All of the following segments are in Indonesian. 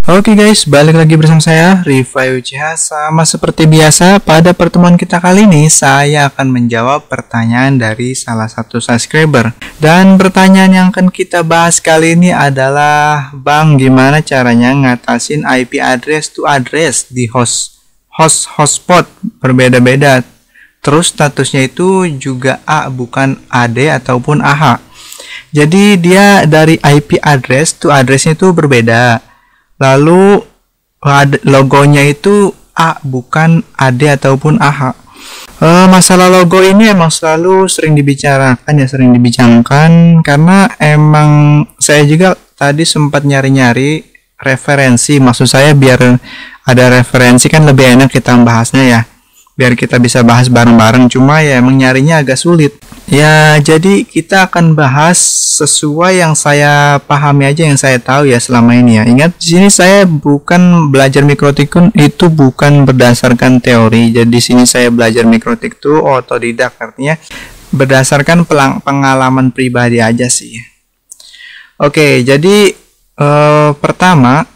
Oke guys, balik lagi bersama saya, Rifai Uchiha. Sama seperti biasa, pada pertemuan kita kali ini, saya akan menjawab pertanyaan dari salah satu subscriber. Dan pertanyaan yang akan kita bahas kali ini adalah, Bang, gimana caranya ngatasin IP address to address di hotspot berbeda-beda. Terus statusnya itu juga A, bukan AD ataupun AH. Jadi dia dari IP address to addressnya itu berbeda. Lalu logonya itu A, bukan AD ataupun AH. Masalah logo ini emang selalu sering dibicarakan ya, sering dibincangkan, karena emang saya juga tadi sempat nyari-nyari referensi. Maksud saya biar ada referensi kan lebih enak kita bahasnya ya, biar kita bisa bahas bareng-bareng. Cuma ya emang nyarinya agak sulit. Ya, jadi kita akan bahas sesuai yang saya pahami aja, yang saya tahu ya selama ini ya. Ingat, di sini saya bukan belajar mikrotik itu bukan berdasarkan teori. Jadi di sini saya belajar mikrotik itu otodidak, artinya berdasarkan pengalaman pribadi aja sih. Oke, jadi pertama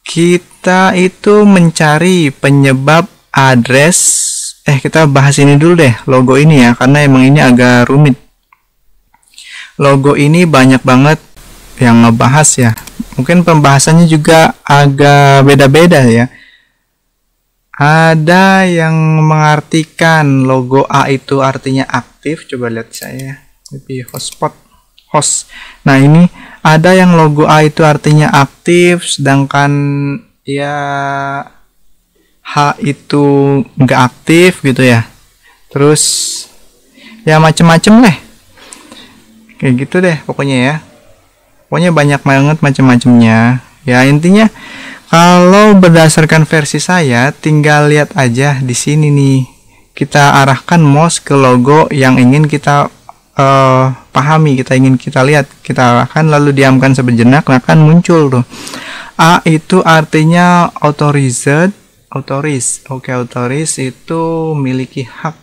kita itu mencari penyebab address. Kita bahas ini dulu deh, logo ini ya, karena emang ini agak rumit. Logo ini banyak banget yang ngebahas ya. Mungkin pembahasannya juga agak beda-beda ya. Ada yang mengartikan logo A itu artinya aktif. Coba lihat saya, lebih host. Nah, ini ada yang logo A itu artinya aktif, sedangkan ya H itu nggak aktif gitu ya. Terus ya macem-macem deh, kayak gitu deh pokoknya ya. Pokoknya banyak banget macem-macemnya ya. Intinya kalau berdasarkan versi saya, tinggal lihat aja di sini nih, kita arahkan mouse ke logo yang ingin kita pahami, kita ingin kita lihat, kita arahkan lalu diamkan sejenak, akan muncul tuh. A itu artinya authorized. Authorize itu memiliki hak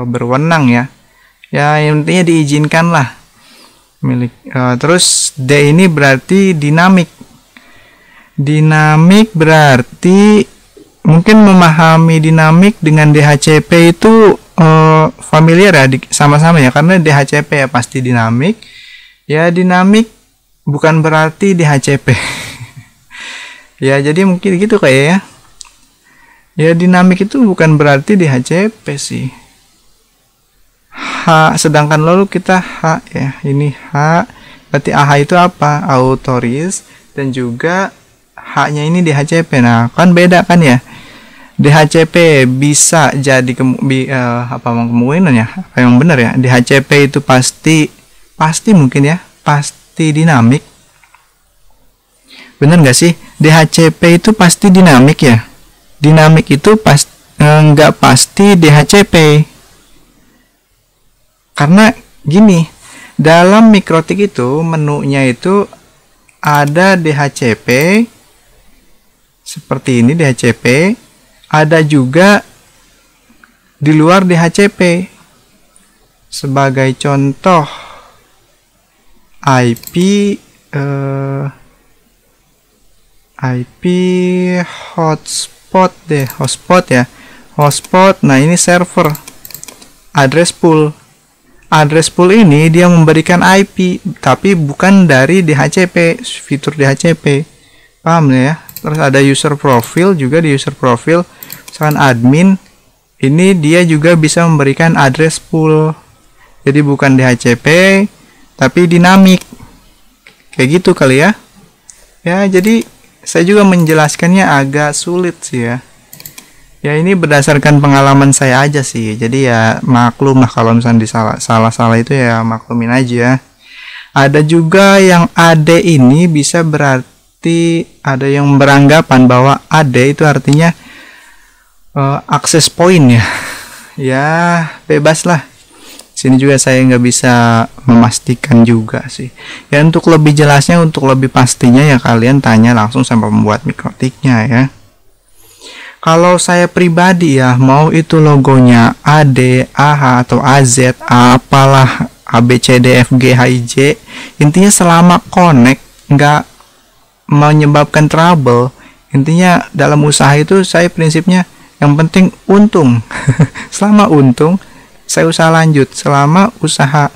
berwenang ya. Ya, intinya diizinkan lah. Terus D ini berarti dinamik. Dinamik berarti mungkin memahami dinamik dengan DHCP itu familiar ya, sama-sama ya, karena DHCP ya pasti dinamik. Ya, dinamik bukan berarti DHCP. Ya, jadi mungkin gitu kayak ya. Ya, dinamik itu bukan berarti DHCP sih. H, sedangkan lalu kita H ya. Ini H, berarti AH itu apa? Authorize, dan juga H-nya ini DHCP. Nah, kan beda kan ya. DHCP bisa jadi kemungkinan ya? Apa yang benar ya? DHCP itu pasti mungkin ya, pasti dinamik. Benar nggak sih? DHCP itu pasti dinamik ya. Dinamik itu nggak pasti DHCP, karena gini, dalam mikrotik itu menunya itu ada DHCP seperti ini, DHCP ada juga di luar DHCP. Sebagai contoh, IP hotspot ya. Hotspot. Nah, ini server. Address pool ini dia memberikan IP, tapi bukan dari DHCP, fitur DHCP. Paham ya? Terus ada user profile juga, di user profile misalkan admin, ini dia juga bisa memberikan address pool. Jadi bukan DHCP tapi dinamik. Kayak gitu kali ya. Ya, jadi saya juga menjelaskannya agak sulit sih ya. Ya, ini berdasarkan pengalaman saya aja sih. Jadi ya maklum lah kalau misalnya salah itu ya maklumin aja. Ada juga yang AD ini bisa berarti, ada yang beranggapan bahwa AD itu artinya access point ya. Ya, bebas lah. Sini juga saya nggak bisa memastikan juga sih. Ya, untuk lebih jelasnya, untuk lebih pastinya ya kalian tanya langsung sama pembuat mikrotiknya ya. Kalau saya pribadi ya, mau itu logonya AD, AH atau AZ, apalah ABCD, FG, HIJ, intinya selama connect nggak menyebabkan trouble. Intinya dalam usaha itu saya prinsipnya yang penting untung. Selama untung, saya usaha lanjut. Selama usaha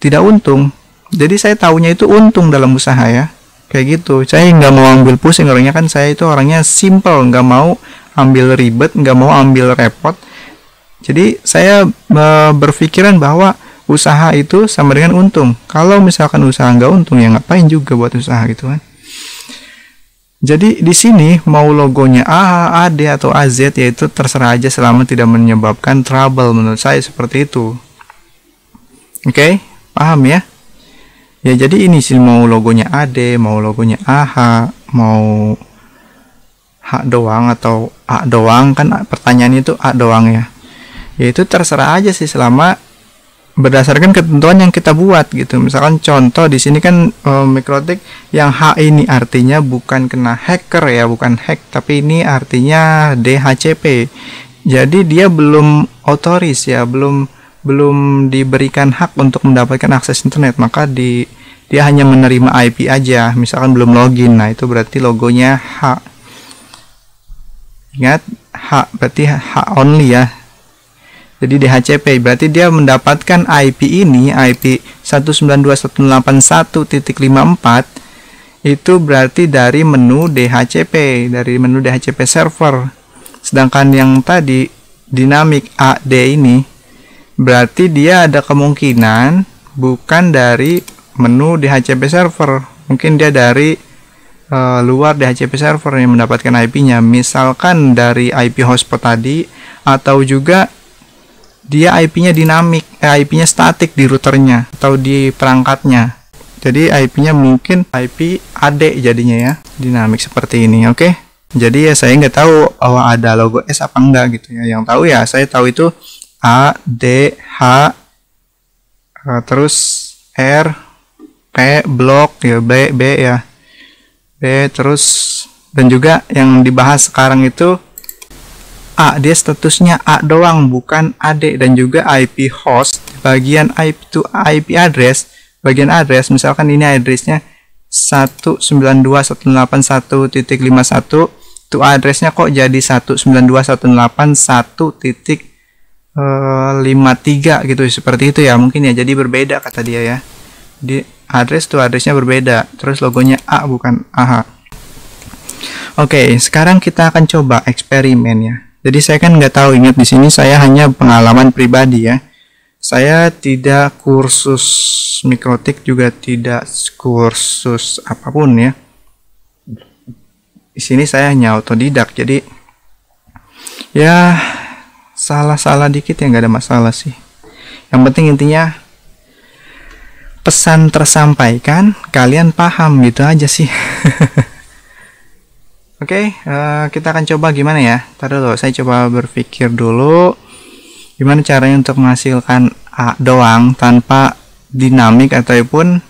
tidak untung, jadi saya taunya itu untung dalam usaha ya. Kayak gitu. Saya nggak mau ambil pusing, orangnya kan saya itu orangnya simple, nggak mau ambil ribet, nggak mau ambil repot. Jadi saya berpikiran bahwa usaha itu sama dengan untung. Kalau misalkan usaha nggak untung, ya ngapain juga buat usaha gitu kan. Jadi di sini mau logonya AH, AD atau AZ yaitu terserah aja selama tidak menyebabkan trouble, menurut saya seperti itu. Oke, paham ya? Ya jadi ini sih, mau logonya AD, mau logonya AH, mau H doang atau A doang, kan pertanyaannya itu A doang ya. Ya itu terserah aja sih selama berdasarkan ketentuan yang kita buat gitu. Misalkan contoh di sini kan Mikrotik yang H ini artinya bukan kena hacker ya, bukan hack, tapi ini artinya DHCP. Jadi dia belum otoris ya, belum diberikan hak untuk mendapatkan akses internet, maka dia hanya menerima IP aja, misalkan belum login. Nah, itu berarti logonya H. Ingat, H berarti H only ya. Jadi DHCP berarti dia mendapatkan IP ini, IP 192.168.54 itu berarti dari menu DHCP, dari menu DHCP server. Sedangkan yang tadi dinamik AD ini berarti dia ada kemungkinan bukan dari menu DHCP server, mungkin dia dari luar DHCP server yang mendapatkan IP-nya, misalkan dari IP hotspot tadi, atau juga dia IP-nya dinamik, IP-nya statik di routernya atau di perangkatnya. Jadi IP-nya mungkin IP AD jadinya ya, dinamik seperti ini. Oke. Jadi ya saya nggak tahu bahwa ada logo S apa enggak gitu ya. Yang tahu ya saya tahu itu A, D, H, terus R, P, blok ya, B ya. B terus, dan juga yang dibahas sekarang itu A, dia statusnya A doang, bukan AD. Dan juga IP host, bagian IP to IP address, bagian address, misalkan ini addressnya 192.168.1.51, to addressnya kok jadi 192.181.53 gitu, seperti itu ya mungkin ya. Jadi berbeda kata dia ya, di address to addressnya berbeda, terus logonya A bukan AH. Oke, sekarang kita akan coba eksperimen ya. Jadi saya kan nggak tahu, ingat di sini saya hanya pengalaman pribadi ya. Saya tidak kursus Mikrotik, juga tidak kursus apapun ya. Di sini saya hanya autodidak, jadi ya salah-salah dikit ya nggak ada masalah sih. Yang penting intinya pesan tersampaikan, kalian paham gitu aja sih. Oke, kita akan coba gimana ya. Ntar dulu, saya coba berpikir dulu gimana caranya untuk menghasilkan A doang tanpa dinamik ataupun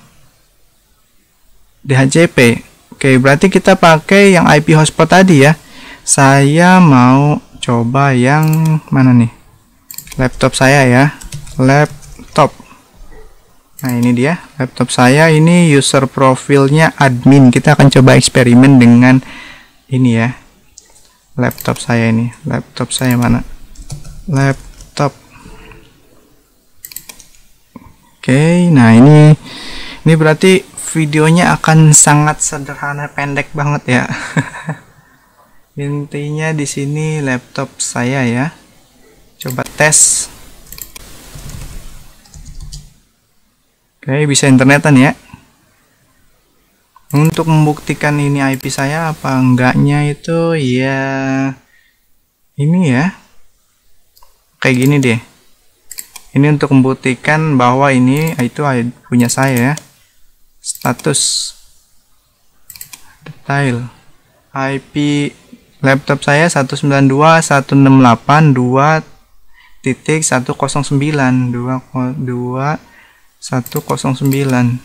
DHCP. Oke, berarti kita pakai yang IP hotspot tadi ya. Saya mau coba yang mana nih? Laptop saya ya. Laptop. Nah, ini dia laptop saya. Ini user profilnya admin. Kita akan coba eksperimen dengan ini ya, laptop saya ini. Laptop saya mana? Laptop. Oke, nah ini berarti videonya akan sangat sederhana, pendek banget ya. Intinya di sini laptop saya ya. Coba tes. Oke, bisa internetan ya. Untuk membuktikan ini IP saya apa enggaknya itu ya ini ya, kayak gini deh. Ini untuk membuktikan bahwa ini itu punya saya ya. Status detail IP laptop saya 192.168.2.109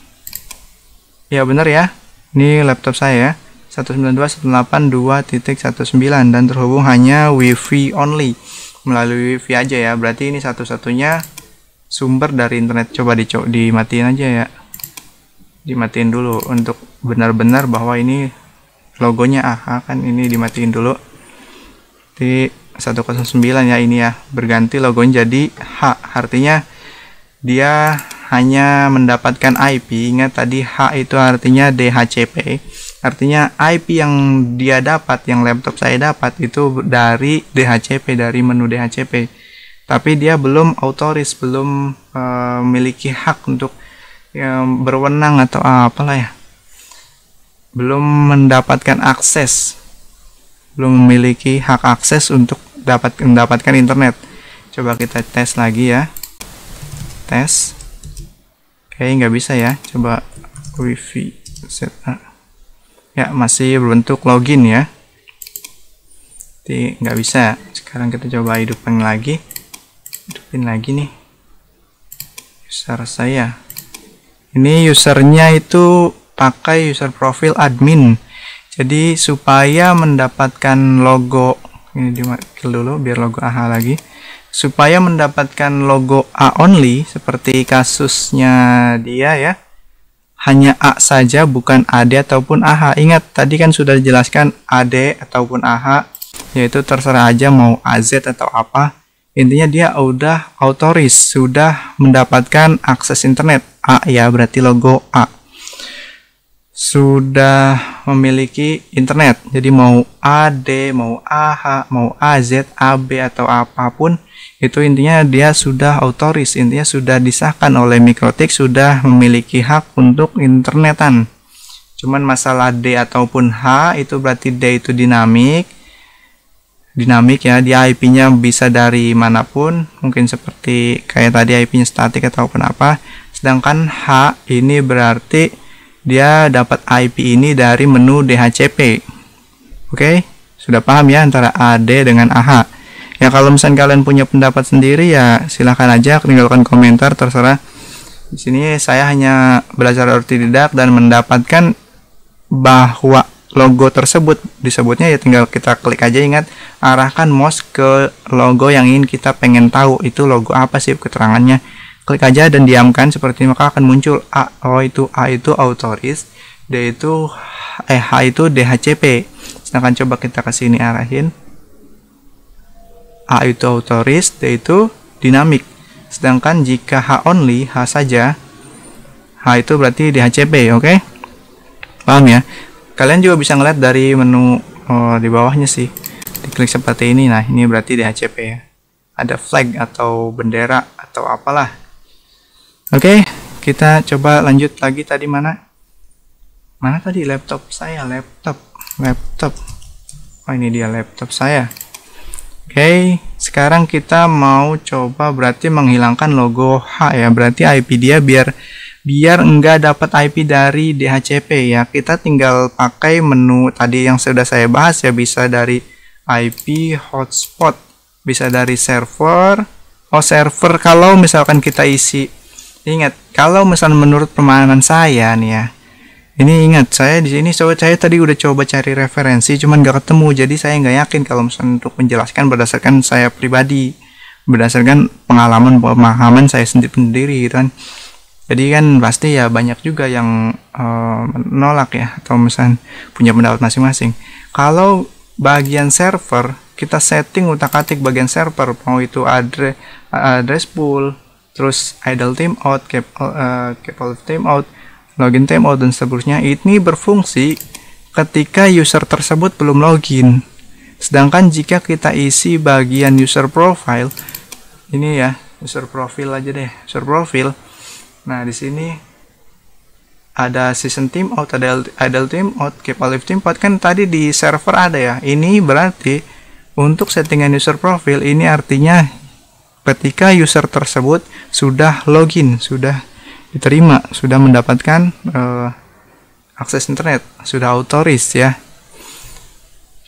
ya, benar ya. Ini laptop saya 192.168.2.19 dan terhubung hanya WiFi only, melalui WiFi aja ya. Berarti ini satu-satunya sumber dari internet. Coba dimatiin aja ya. dimatiin dulu untuk benar-benar bahwa ini logonya AHA, kan ini dimatiin dulu di 109 ya, ini ya berganti logonya jadi H, artinya dia hanya mendapatkan IP. Ingat tadi H itu artinya DHCP, artinya IP yang dia dapat, yang laptop saya dapat itu dari DHCP, dari menu DHCP, tapi dia belum authorized, belum memiliki hak untuk berwenang atau apalah ya, belum mendapatkan akses, belum memiliki hak akses untuk mendapatkan internet. Coba kita tes lagi ya, tes. Oke, nggak bisa ya, coba wifi setup ya, masih berbentuk login ya, jadi nggak bisa. Sekarang kita coba hidupin lagi nih user saya. Ini usernya itu pakai user profil admin, jadi supaya mendapatkan logo ini dikill dulu biar logo AHA lagi, supaya mendapatkan logo A only seperti kasusnya dia ya, hanya A saja, bukan AD ataupun AH. Ingat tadi kan sudah dijelaskan AD ataupun AH, yaitu terserah aja mau AZ atau apa, intinya dia udah authorized, sudah mendapatkan akses internet. A ya, berarti logo A sudah memiliki internet. Jadi mau AD, mau AH, mau AZ, AB atau apapun itu, intinya dia sudah authorized, intinya sudah disahkan oleh MikroTik, sudah memiliki hak untuk internetan. Cuman masalah D ataupun H itu berarti D itu dinamik ya, dia IP-nya bisa dari manapun, mungkin seperti kayak tadi IP-nya statik ataupun apa. Sedangkan H ini berarti dia dapat IP ini dari menu DHCP. Oke, sudah paham ya antara AD dengan AH. Ya kalau misalnya kalian punya pendapat sendiri ya silahkan aja tinggalkan komentar, terserah. Di sini saya hanya belajar otodidak dan mendapatkan bahwa logo tersebut disebutnya ya, tinggal kita klik aja. Ingat, arahkan mouse ke logo yang ingin kita pengen tahu itu logo apa sih, keterangannya. Klik aja dan diamkan seperti ini, maka akan muncul A. Oh, itu A itu authorized, D itu H itu DHCP. Sedangkan coba kita ke sini arahin, A itu authorized, D itu dynamic. Sedangkan jika H only, H saja, H itu berarti DHCP. Oke, paham ya? Kalian juga bisa ngeliat dari menu di bawahnya sih, diklik seperti ini. Nah, ini berarti DHCP ya, ada flag atau bendera atau apalah. Oke, kita coba lanjut lagi. Tadi mana tadi laptop saya, laptop. Oh, ini dia laptop saya. Oke, sekarang kita mau coba berarti menghilangkan logo H ya, berarti IP dia biar enggak dapat IP dari DHCP ya. Kita tinggal pakai menu tadi yang sudah saya bahas ya, bisa dari IP hotspot, bisa dari server. Server kalau misalkan kita isi. Ingat, kalau misalnya menurut pemahaman saya nih ya, ini ingat saya di sini saya tadi udah coba cari referensi cuman gak ketemu, jadi saya nggak yakin kalau misalnya untuk menjelaskan berdasarkan saya pribadi, berdasarkan pengalaman pemahaman saya sendiri gitu kan. Jadi kan pasti ya banyak juga yang menolak ya, atau misalnya punya pendapat masing-masing. Kalau bagian server kita setting utak-atik bagian server, mau itu address pool, terus idle timeout, capable timeout, login timeout dan seterusnya, ini berfungsi ketika user tersebut belum login. Sedangkan jika kita isi bagian user profile, ini ya user profile aja deh, user profile. Nah di sini ada session timeout, ada idle timeout, capable timeout, kan tadi di server ada ya. Ini berarti untuk settingan user profile, ini artinya ketika user tersebut sudah login, sudah diterima, sudah mendapatkan akses internet, sudah authorized ya,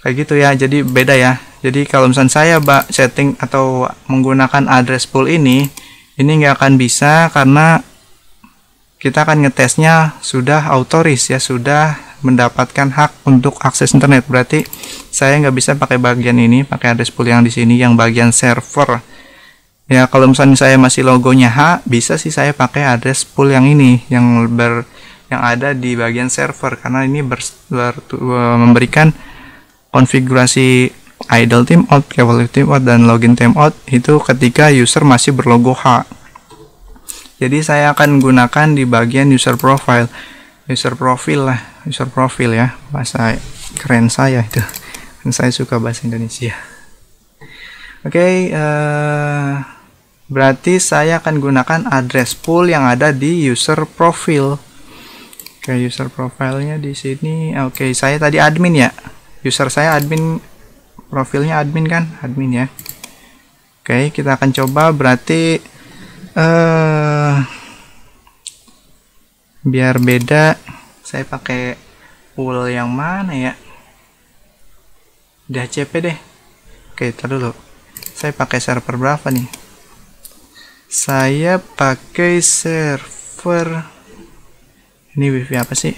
kayak gitu ya. Jadi beda ya. Jadi kalau misalnya saya setting atau menggunakan address pool ini nggak akan bisa, karena kita akan ngetesnya sudah authorized ya, sudah mendapatkan hak untuk akses internet. Berarti saya nggak bisa pakai bagian ini, pakai address pool yang di sini, yang bagian server. Ya kalau misalnya saya masih logonya H, bisa sih saya pakai address pool yang ini, yang yang ada di bagian server, karena ini memberikan konfigurasi idle timeout, evaluate timeout, dan login timeout itu ketika user masih berlogo H. Jadi saya akan gunakan di bagian user profile, user profile ya, bahasa keren saya itu. Saya suka bahasa Indonesia. Oke, berarti saya akan gunakan address pool yang ada di user profile. Oke, user profile-nya di sini. Oke, saya tadi admin ya. User saya admin, profilnya admin kan? Admin ya. Oke, kita akan coba berarti biar beda, saya pakai pool yang mana ya? DHCP deh. Oke, tar dulu. Saya pakai server berapa nih? Saya pakai server ini wifi apa sih?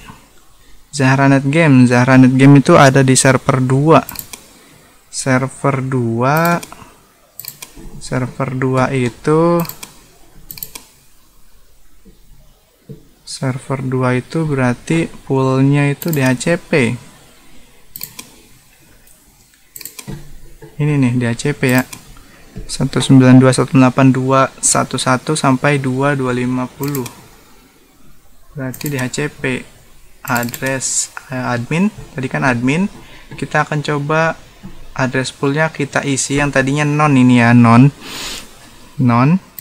Zahranet Game. Zahranet Game itu ada di server 2. Server 2 itu berarti poolnya itu DHCP. Ini nih DHCP ya. 192.168.211 sampai 2250. Berarti DHCP address admin, tadi kan admin. Kita akan coba address poolnya kita isi yang tadinya non, ini ya, non.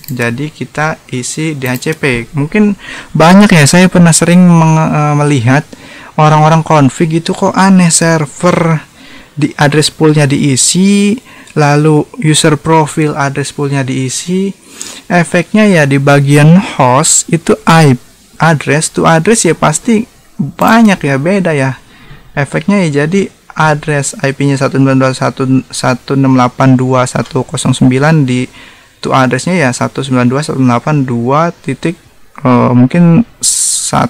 Jadi kita isi DHCP. Mungkin banyak ya, saya pernah sering melihat orang-orang config itu kok aneh, server di address poolnya diisi, lalu user profile address poolnya diisi. Efeknya ya di bagian host itu IP address to address ya pasti banyak ya, beda ya efeknya ya. Jadi address IP-nya 192.168.2.109 di to address-nya ya 192.168.2 titik mungkin 10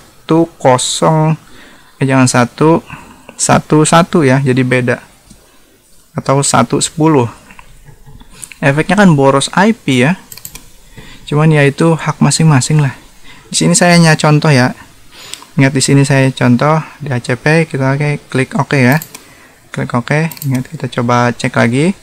jangan 111 ya, jadi beda, atau 110. Efeknya kan boros IP ya, cuman ya itu hak masing-masing lah. Di sini saya hanya contoh ya, ingat di sini saya contoh DHCP. Kita klik OK ya, klik OK. Ingat, kita coba cek lagi.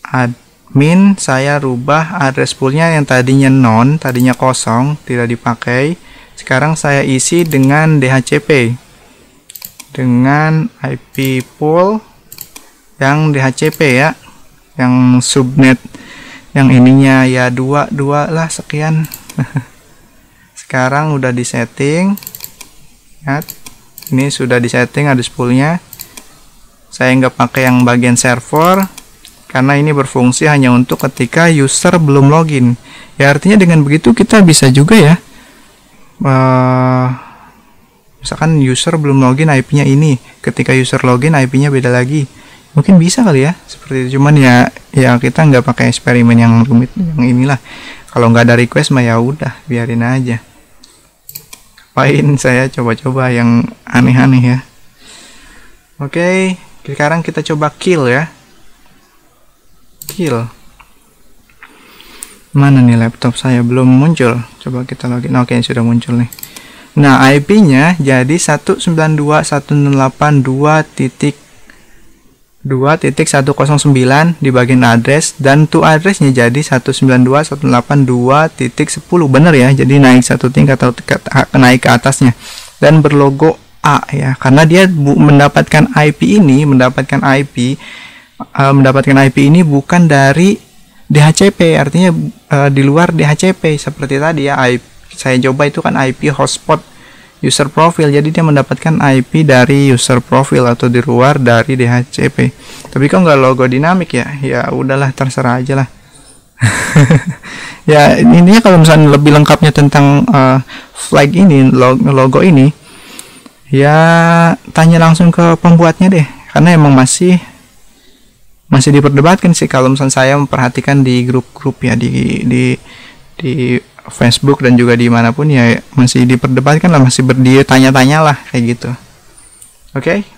Admin saya rubah address poolnya yang tadinya non, tadinya kosong, tidak dipakai. Sekarang saya isi dengan DHCP, dengan IP pool yang DHCP ya, yang subnet yang ininya ya 22 lah sekian. Sekarang udah disetting. Lihat, ini sudah disetting address poolnya. Saya nggak pakai yang bagian server karena ini berfungsi hanya untuk ketika user belum login. Ya artinya dengan begitu kita bisa juga ya, misalkan user belum login IP-nya ini, ketika user login IP-nya beda lagi. Mungkin bisa kali ya seperti itu. Cuman ya kita nggak pakai eksperimen yang rumit yang inilah. Kalau nggak ada request mah ya udah biarin aja. Ngapain saya coba-coba yang aneh-aneh ya. Oke, sekarang kita coba kill ya. Kill. Mana nih laptop saya belum muncul. Coba kita login. Oke, sudah muncul nih. Nah, IP-nya jadi 192.168.2.109 di bagian address, dan to address-nya jadi 192.168.2.10. bener ya, jadi naik satu tingkat atau naik ke atasnya, dan berlogo A ya, karena dia mendapatkan IP ini bukan dari DHCP, artinya di luar DHCP seperti tadi ya. Saya coba itu kan IP hotspot user profile, jadi dia mendapatkan IP dari user profile atau di luar dari DHCP. Tapi kok nggak logo dinamik ya? Ya udahlah, terserah aja lah. Ya intinya kalau misalnya lebih lengkapnya tentang flag ini, logo ini, ya tanya langsung ke pembuatnya deh, karena emang masih diperdebatkan sih kalau misalnya saya memperhatikan di grup-grup ya, di Facebook dan juga dimanapun ya masih diperdebatkan lah, masih tanya-tanya lah kayak gitu. Oke,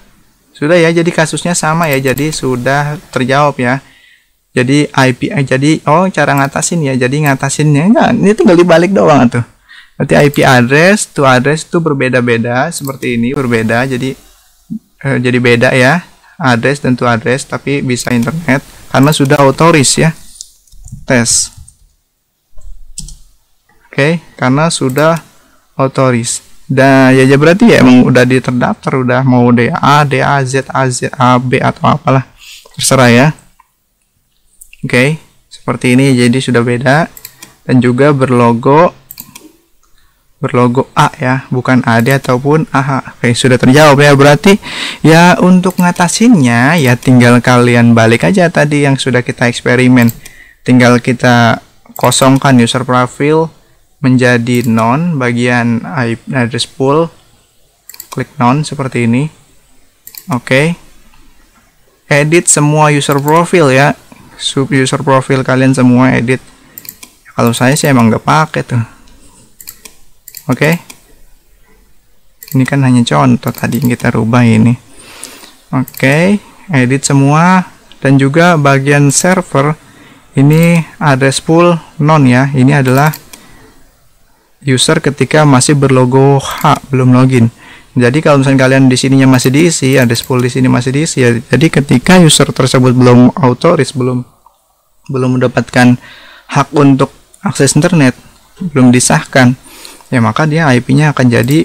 sudah ya, jadi kasusnya sama ya, jadi sudah terjawab ya. Jadi IP, jadi cara ngatasin ya, jadi ngatasinnya enggak, ini tinggal dibalik doang tuh. Berarti IP address to address itu berbeda-beda seperti ini, berbeda. Jadi beda ya, address dan to address, tapi bisa internet karena sudah authorize ya. Tes. Oke, karena sudah authorize. Dan ya berarti ya emang udah terdaftar, udah mau DA, DAZ, AZ, AB atau apalah. Terserah ya. Oke, seperti ini jadi sudah beda dan juga berlogo A ya, bukan AD ataupun AH. Oke, sudah terjawab ya. Berarti ya untuk ngatasinnya ya tinggal kalian balik aja tadi yang sudah kita eksperimen. Tinggal kita kosongkan user profile menjadi none, bagian IP address pool klik none seperti ini. Oke. Edit semua user profile ya. Sub user profile kalian semua edit. Kalau saya sih emang nggak pakai tuh. Oke. Ini kan hanya contoh tadi yang kita rubah ini. Oke, edit semua dan juga bagian server ini address pool none ya. Ini adalah user ketika masih berlogo H, belum login. Jadi kalau misalnya kalian di sininya masih diisi, address pool di sini masih diisi ya. Jadi ketika user tersebut belum authorize, belum mendapatkan hak untuk akses internet, belum disahkan, ya maka dia IP-nya akan jadi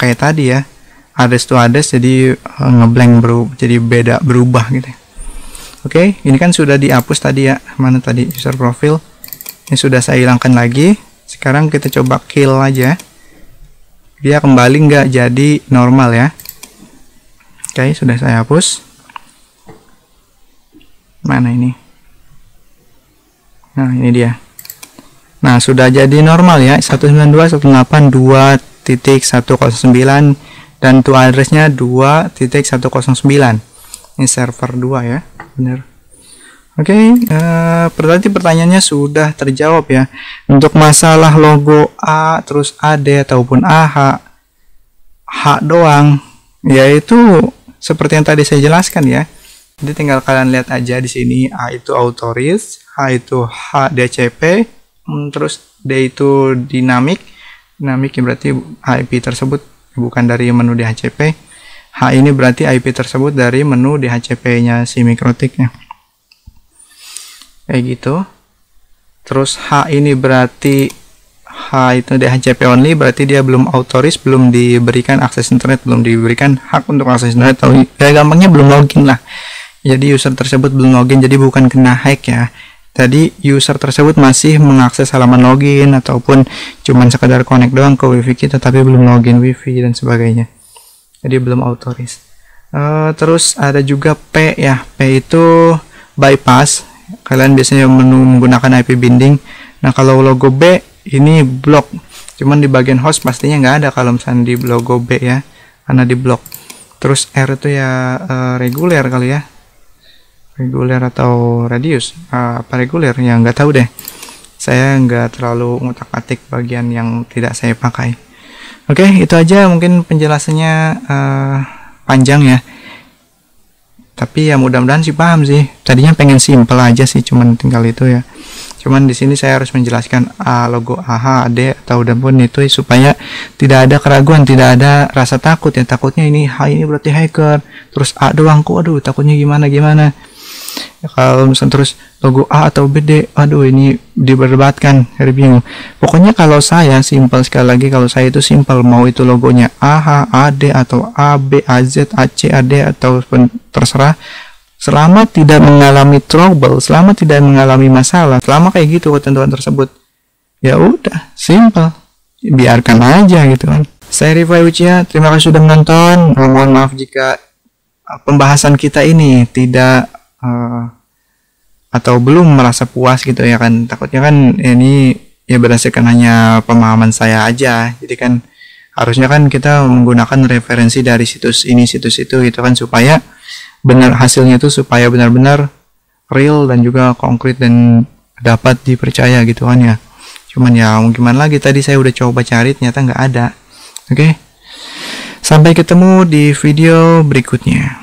kayak tadi ya, address to address jadi ngeblank, jadi beda, berubah gitu. Oke, ini kan sudah dihapus tadi ya. Mana tadi user profile? Ini sudah saya hilangkan lagi. Sekarang kita coba kill aja. Dia kembali nggak jadi normal ya. Oke, sudah saya hapus. Mana ini? Nah, ini dia. Nah, sudah jadi normal ya. 192.168.2.109 dan to addressnya 2.109. Ini server 2 ya. Benar. Oke, berarti pertanyaannya sudah terjawab ya. Untuk masalah logo A terus AD ataupun AH, H doang, yaitu seperti yang tadi saya jelaskan ya. Jadi tinggal kalian lihat aja di sini, A itu authorize, H itu HDCP, terus D itu dinamik. Dinamik berarti IP tersebut bukan dari menu DHCP. H ini berarti IP tersebut dari menu DHCP-nya si MikroTik-nya. Kayak gitu. Terus H ini berarti H itu DHCP only, berarti dia belum authorize, belum diberikan akses internet, belum diberikan hak untuk akses internet, atau ya gampangnya belum login lah. Jadi user tersebut belum login, jadi bukan kena hack ya. Tadi user tersebut masih mengakses halaman login ataupun cuman sekadar connect doang ke wifi kita tapi belum login wifi dan sebagainya. Jadi belum authorize. Terus ada juga P ya. P itu bypass. Kalian biasanya menggunakan IP binding. Nah, kalau logo B ini block. Cuman di bagian host pastinya nggak ada kalau misalnya di logo B ya, karena di block. Terus R itu ya reguler kali ya. Reguler atau radius, apa reguler ya, nggak tahu deh. Saya nggak terlalu ngutak-atik bagian yang tidak saya pakai. Oke, itu aja mungkin penjelasannya panjang ya. Tapi ya mudah-mudahan sih paham sih. Tadinya pengen simple aja sih, cuman tinggal itu ya. Cuman di sini saya harus menjelaskan logo AH, AD atau pun itu supaya tidak ada keraguan, tidak ada rasa takut ya. Takutnya ini H ini berarti hacker, terus A doang kok, aduh takutnya gimana. Ya, kalau misalnya terus logo A atau BD, aduh ini diperdebatkan, bingung. Pokoknya kalau saya simple, sekali lagi kalau saya itu simple, mau itu logonya AH, AD atau AB, AZ, AC, AD atau terserah, selama tidak mengalami trouble, selama tidak mengalami masalah, selama kayak gitu ketentuan tersebut, ya udah simple, biarkan aja gitu kan. Saya Rifai Uchiha, terima kasih sudah menonton. Mohon maaf jika pembahasan kita ini tidak atau belum merasa puas gitu ya kan. Takutnya kan ini ya berdasarkan hanya pemahaman saya aja, jadi kan harusnya kan kita menggunakan referensi dari situs ini situs itu gitu kan, supaya benar hasilnya itu supaya benar-benar real dan juga konkret dan dapat dipercaya gitu kan ya. Cuman ya mau gimana lagi, tadi saya udah coba cari ternyata nggak ada. Oke, sampai ketemu di video berikutnya.